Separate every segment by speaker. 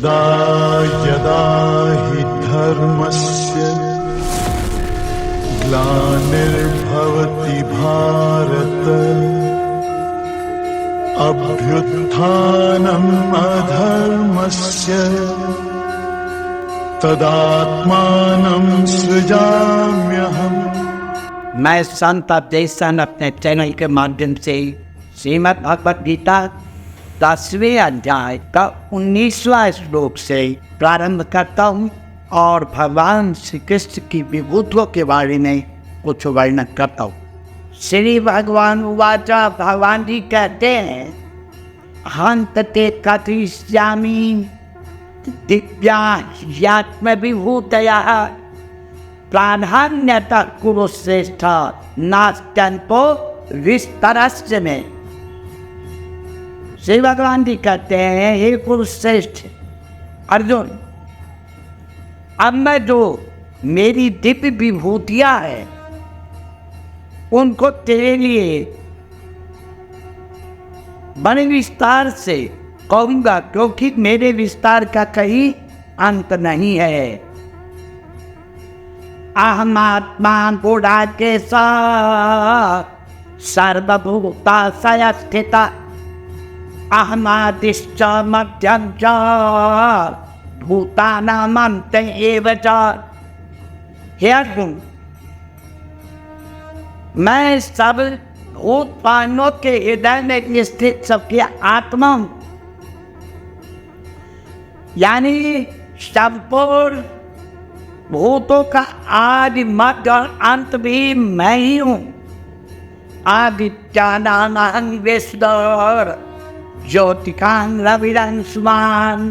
Speaker 1: यदा यदा हि धर्मस्य ग्लानिर्भवति भारत अभ्युत्थानम् अधर्मस्य तदात्मानं सृजाम्यहम्।
Speaker 2: मैं संत अपदेशन अपने चैनल के माध्यम से श्रीमद् भगवद गीता 10वें अध्याय का 19वां श्लोक से प्रारंभ करता हूँ और भगवान श्री कृष्ण की विभूतियों के बारे में कुछ वर्णन करता हूँ। श्री भगवान उवाचा, भगवान जी कहते हैं, हंत ते कथिष्यामि दिव्या ह्यात्म विभूतया प्राधान्यतः कुरु श्रेष्ठ नास्त्यंतो विस्तरस्य में। श्री भगवान जी कहते हैं, हे कुरु श्रेष्ठ अर्जुन, अब मैं जो मेरी दिव्य विभूतियाँ हैं उनको तेरे लिए बड़े विस्तार से कहूँगा, क्योंकि मेरे विस्तार का कहीं अंत नहीं है। अहमात्मा गुडाकेश सर्वभूताशय स्थित अहमादिश्च मध्यम च भूतानामन्त एव च। हे अर्जुन, मैं सब भूत प्राणियों के हृदय में स्थित सबकी आत्मा हूँ, यानी संपूर्ण भूतों का आदि मध्य और अंत भी मैं ही हूँ। आदित्यानां विश्वर ज्योतिकां रविरंशुमान्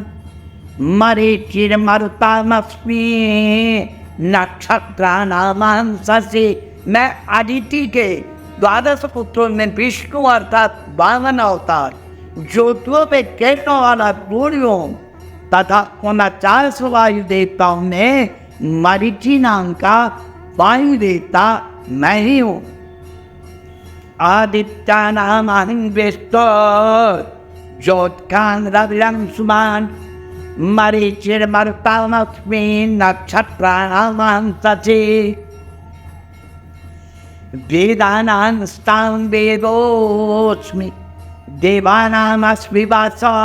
Speaker 2: मरीचिर्मरुतामस्मि नक्षत्राणां शशि। मैं अदिति के 12 पुत्रों में विष्णु अर्थात 52 अवतार, ज्योतियों में किरणों वाला सूर्य हूँ तथा 49 वायु देवताओं में मरीचि नाम का वायु देवता मैं ही हूँ। आदित्यानां विश्वर ज्योतिकां रविरंशुमान् मरीचिर्मरुतामस्मि नक्षत्राणां शशि। वेदानां सां वेदोऽस्मि देवानामस्मि वासः।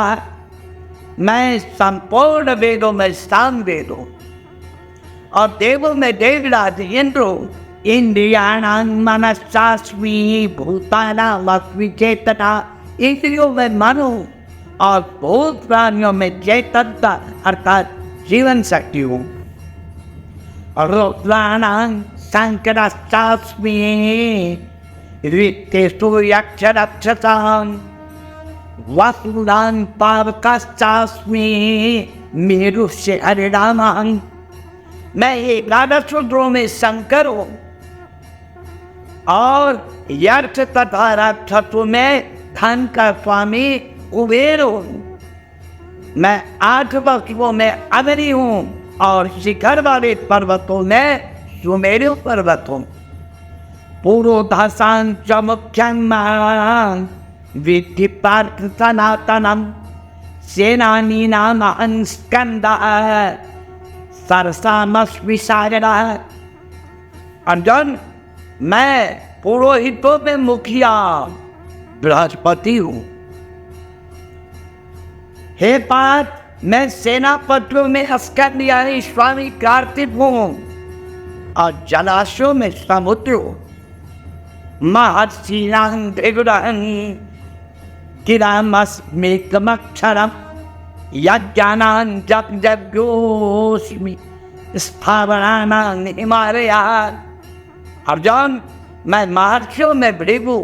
Speaker 2: मैं संपूर्ण वेदों में साम वेद हूँ और देवों में देवराज इंद्र हूँ। इंद्रियाणां मनस्सास्मि भूतानामस्मि चेतना। इंद्रियों में मन हूँ और भूत प्राणियों में चेतनता अर्थात जीवन शक्ति हूँ। रुद्राणां शंकरश्चास्मि ऋक्तेषु यक्षरक्षसां वसुनां पावकश्चास्मि मेरुस्य हरिणामां। मैं 11 रुद्रों में शंकर हूँ और यक्ष तथा राक्षसों में धन का स्वामी कुबेर हूँ। मैं 8 वसुओं में अग्नि हूँ और शिखर वाले पर्वतों में सुमेरु पर्वत हूँ। पुरोधसां च मुख्यं मां विद्धि पार्थ सनातनम् सेनानीनाम् अहं स्कन्दः सरसामस्मि सागरः। अर्जुन, मैं पुरोहितों में मुखिया बृहस्पति हूँ। हे पार्थ, मैं सेनापतियों में स्कंद यानी स्वामी कार्तिक हूँ और जलाशयों में समुद्र हूँ। महर्षीणां भृगुरहं गिरामस्मेकमक्षरम् यज्ञानां जपयज्ञोऽस्मि स्थावराणां हिमालयात्। अर्जुन, मैं महर्षियों में भृगु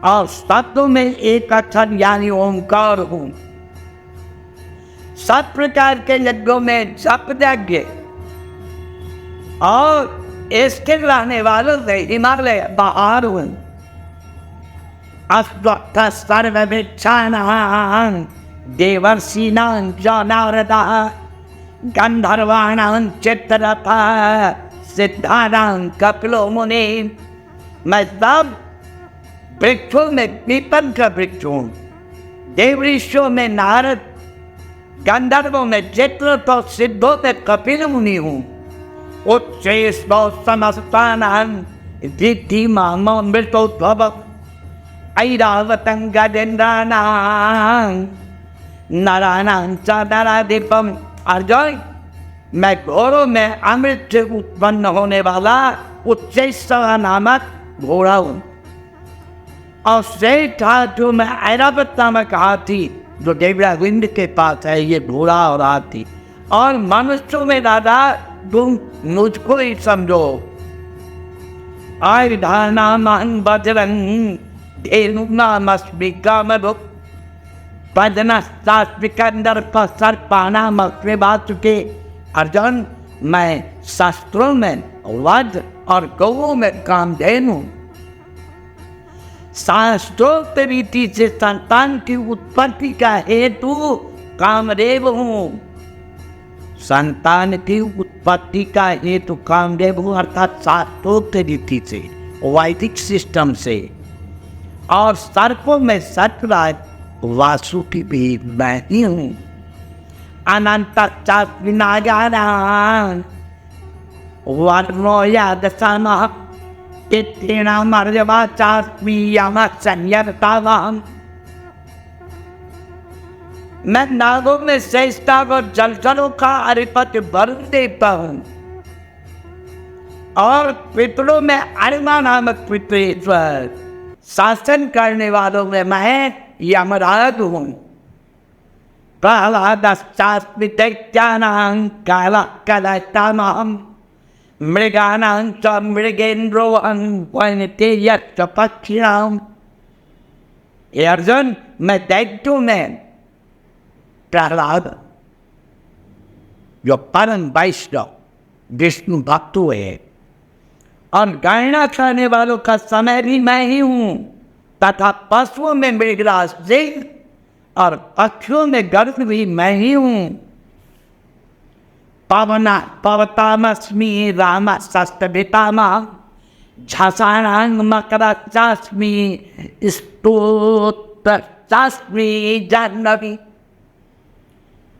Speaker 2: और शब्दों में एक अक्षर यानी ओंकार हूँ। 7 प्रकार के यज्ञों में जप यज्ञ और इसके रहने वालों से हिमालय बाहर हूँ। अस्वत्थ सर्ववृक्षाणां देवर्षीणां च नारदः गंधर्वाणां चित्ररथः सिद्धानां कपिलो मुनिः। मैं सब वृक्षों में पीपल का वृक्ष हूँ, देवऋषियों में नारद गंधर्वों में चित्र तो सिद्धों में कपिल मुनि हूँ। उच्चैस्तो समस्तानां विद्धि मामृतोद्भव ऐरावतं गजेन्द्राणां नराणां च नराधिपम्। अर्जुन, मैं घोड़ों में अमृत से उत्पन्न होने वाला उच्चैश्रव नामक घोड़ा हूँ। और श्रेष्ठ हाथी में ऐरावत नामक हाथी जो देवरा विंद के पास है, ये घोड़ा और हाथी। और मनुष्यों में दादा तुम मुझको ही समझो। आयुधानां वज्रं धेनुनामस्मि कामधुक् पद्मनास्मि कंदर्प सर्पानामस्मि वासुके। अर्जुन, मैं शास्त्रों में वज्र और गौओं में कामधेनु, शास्त्रोक्त रीति से संतान की उत्पत्ति का हेतु कामदेव हूँ। संतान की उत्पत्ति का हेतु कामदेव हूँ, अर्थात शास्त्रोक्त रीति से, वैदिक सिस्टम से। और सर्पों में सतराज वासुकी भी मैं ही हूँ। अनंत चास्मि नागानां वर्णो यादसामः मर्यवा चास्मि यमः संयतावाम। मैं नागों में श्रेष्ठता और जलचरों का अधिपति वरुण देवता हूँ। और पितरों में अर्मा नामक पितरेश्वर, शासन करने वालों में मैं यमराज हूँ। प्रह्लादश्चास्मि दैत्यानां कालकलयतामहम् मृगानां च मृगेन्द्रोऽहं वनेते यश्च पक्षिणाम्। हे अर्जुन, मैं दैत्यों में प्रहलाद, जो परम वैष्णव विष्णु भक्त हुए, और गणना करने वालों का समय भी मैं ही हूँ, तथा पशुओं में मृगराज सिंह और पक्षियों में गरुड़ भी मैं ही हूँ। पवतामस्मि राम शस्त्रभितामहं झषाणां मकरश्चास्मि स्तोत्रश्चास्मि जाह्नवी।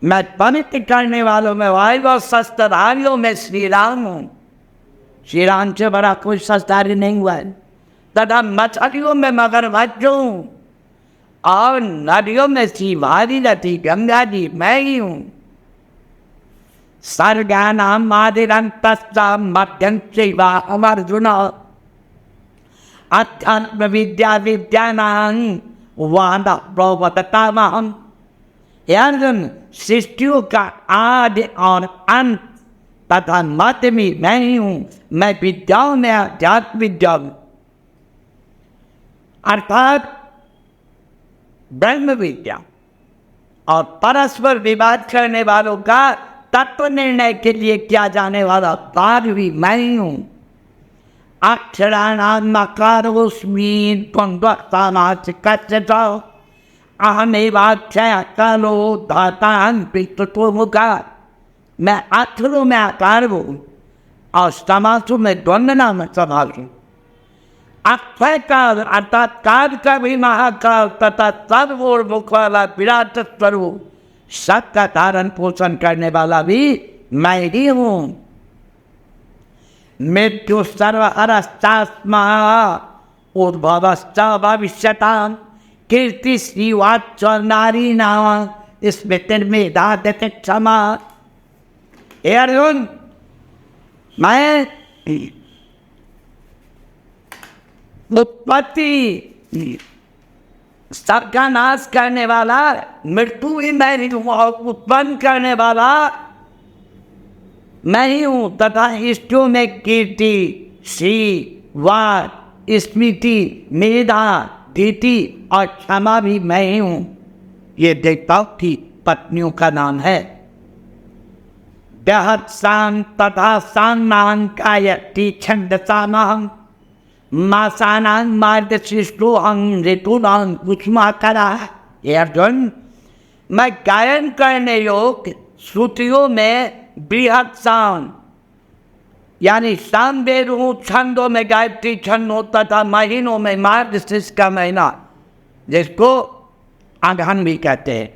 Speaker 2: मैं पवित्र करने वालों में वायु और शस्त्रधारियों में श्री राम हूँ। श्री राम से बड़ा कोई शस्त्रधारी नहीं हुआ है। तथा मछलियों में मगरमच्छ हूँ, और नदियों में श्री भागीरथी गंगा जी मैं ही हूँ। सर्गानां आदिरन्तश्च मध्यं चैवाहम् अर्जुन अध्यात्म विद्या विद्यानां वादा प्रवर्ततामहम्। अर्जुन, सृष्टियों का आदि और अंत तथा मध्य में मैं ही हूँ। मैं विद्याओं में अध्यात्म विद्या अर्थात ब्रह्म विद्या और परस्पर विवाद करने वालों का तत्व निर्णय के लिए किया जाने वाला कार्य भी मैं ही हूँ। अक्षराणां मकारोऽस्मि त्वं कच्च अहमेवाक्षय कालो धातान् पितृतो मुखा। मैं अक्षरों में आकार हूँ और समासों में द्वंद्व नाम समास हूँ। अक्षय काल अर्थात काल का भी महाकाल तथा सर्वोर्मुख वाला विराट स्वरूप, सबका धारण पोषण करने वाला भी मैं ही हूँ। मृत्यु सर्वहरश्चास्मा उद्भवश्च भविष्यताम् कीर्ति श्रीवाच नारीणां स्मृतिर्मेधा दति क्षमा। हे अर्जुन, मैं उत्पत्ति सबका नाश करने वाला, मृत्यु भी मैं ही हूँ, और उत्पन्न करने वाला मैं ही हूँ, तथा इष्टों में कीर्ति श्री वाद स्मृति मेधा धीति और क्षमा भी मैं ही हूँ। ये देवताओं की पत्नियों का नाम है। दहत्सां तथा सान्नां कायति छन्दसामहं मासानां मार्गशिष्टोऽहं ऋतूनां कुसुमाकरा। हे अर्जुन, मैं गायन करने योग्य श्रुतियों में बृहत्साम यानी सामवेद हूँ, छंदों में गायत्री छंद हो तथा महीनों में मार्गशीर्ष का महीना जिसको अगहन भी कहते हैं,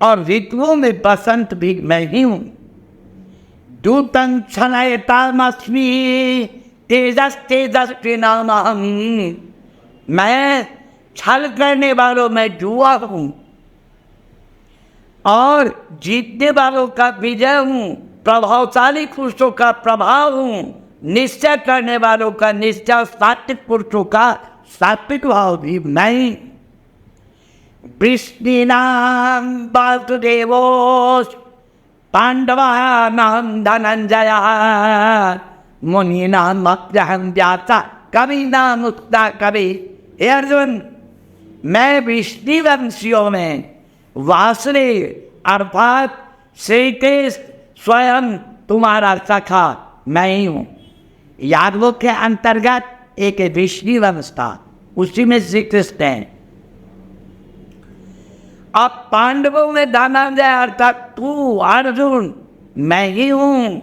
Speaker 2: और ऋतुओं में बसंत भी मैं ही हूँ। दूतं छलयतामस्मि तेजस्तेजस्विनामहं। मैं छल करने वालों में जुआ हूँ और जीतने वालों का विजय हूँ, प्रभावशाली पुरुषों का प्रभाव हूँ, निश्चय करने वालों का निश्चय, सात्विक पुरुषों का सात्विक भाव भी मैं। वृष्णीनां वासुदेवोऽस्मि पांडवानां धनंजयः मुनीनां मध्यहं व्यासः कवीनां मुक्ता कवि। हे अर्जुन, मैं विष्णु वंशियों में वासुदेव अर्थात श्री कृष्ण स्वयं तुम्हारा सखा मैं ही हूँ। यादवों के अंतर्गत एक विष्णु वंश था, उसी में श्री कृष्ण है। अब पांडवों में धनंजय अर्थात तू अर्जुन मैं ही हूं।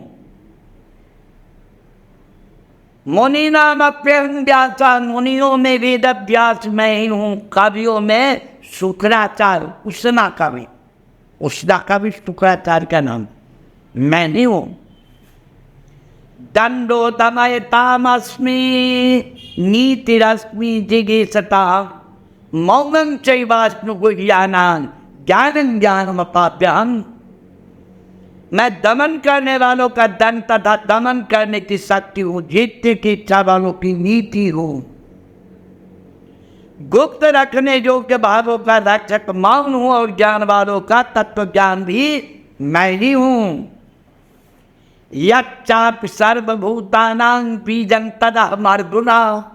Speaker 2: मुनि नाम अप्यहं व्यास, मुनियों में वेद व्यास मैं ही हूँ। कवियों में शुक्राचार्य, उष्णा कवि, उष्णा कवि शुक्राचार्य का नाम मैं नहीं हूँ। दंडो दमयतामस्मि नीतिरस्मि जिगीषता मौनं चैवास्मि गुह्यानां ज्ञानं ज्ञानमपाप्यहम्। मैं दमन करने वालों का दंड तथा दमन करने की शक्ति हूँ, जीतने की इच्छा वालों की नीति हूँ, गुप्त रखने योग्य भावों का रक्षक मौन हूँ और ज्ञान वालों का तत्व ज्ञान भी मैं ही हूँ। यच्चापि सर्वभूतानां बीजं तदहमर्जुना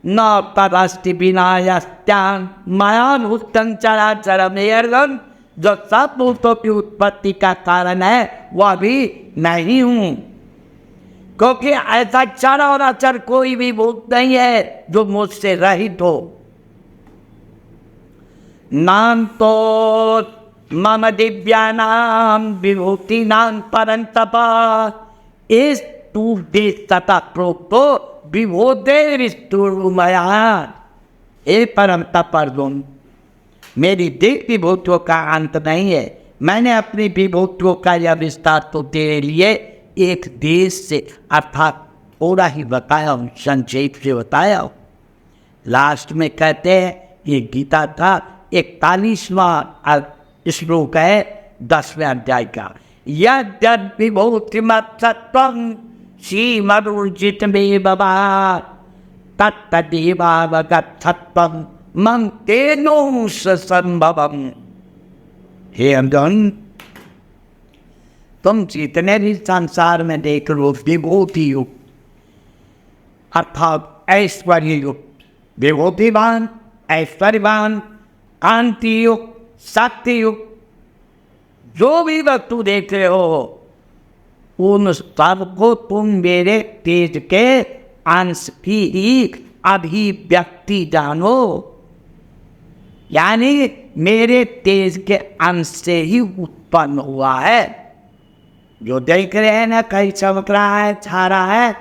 Speaker 2: न तदस्ति विनायस्त्यां मया भूतं चराचरम्। अर्जुन, जो सब भूतों की उत्पत्ति का कारण है वह भी मैं ही हूँ, क्योंकि ऐसा चर और अचर कोई भी भूत नहीं है जो मुझसे रहित हो। नान्तो मम दिव्यानां विभूतिनां परन्तप इस तू देश तथा प्रोक्तो विभूतिर्विस्तुर्मया। हे परम तप अर्जुन, मेरी दिव्य विभूतियों का अंत नहीं है। मैंने अपनी विभूतियों का यह विस्तार तो तेरे लिए एक देश से अर्थात थोड़ा ही बताया हूँ, संक्षेप से बताया हूँ। लास्ट में कहते हैं, ये गीता का 41वां श्लोक है 10वें अध्याय का। यद्यद् विभूतिमत्सत्त्वं श्रीमदूर्जितमेव वा तत्तदेवावगतसत्त्वं मम तेनो संभवम्। हे अर्जुन, तुम जितने भी संसार में देख लो विभूति युक्त अर्थात ऐश्वर्य युक्त, विभूतिवान, ऐश्वर्यवान, कांति युक्त, शक्ति युक्त जो भी वस्तु देख रहे हो उन सबको तुम मेरे तेज के अंश की ही अभिव्यक्ति जानो, यानी मेरे तेज के अंश से ही उत्पन्न हुआ है। जो देख रहे हैं ना, कहीं चमक रहा है, छा रहा है,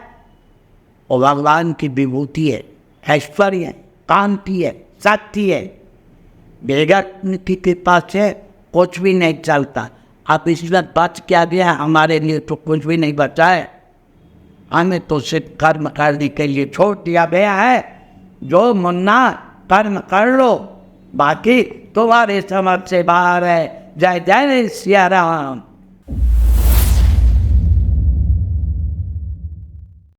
Speaker 2: वो भगवान की विभूति है, ऐश्वर्य है, कांति है, शक्ति है। बेगत की कृपा से कुछ भी नहीं चलता। अब इसमें बच क्या गया, हमारे लिए तो कुछ भी नहीं बचा है। हमें तो सिर्फ कर्म करने के लिए छोड़ दिया गया है। जो मुन्ना कर्म कर लो, बाकी तुम्हारे समझ से बाहर है। जय जय सिया राम।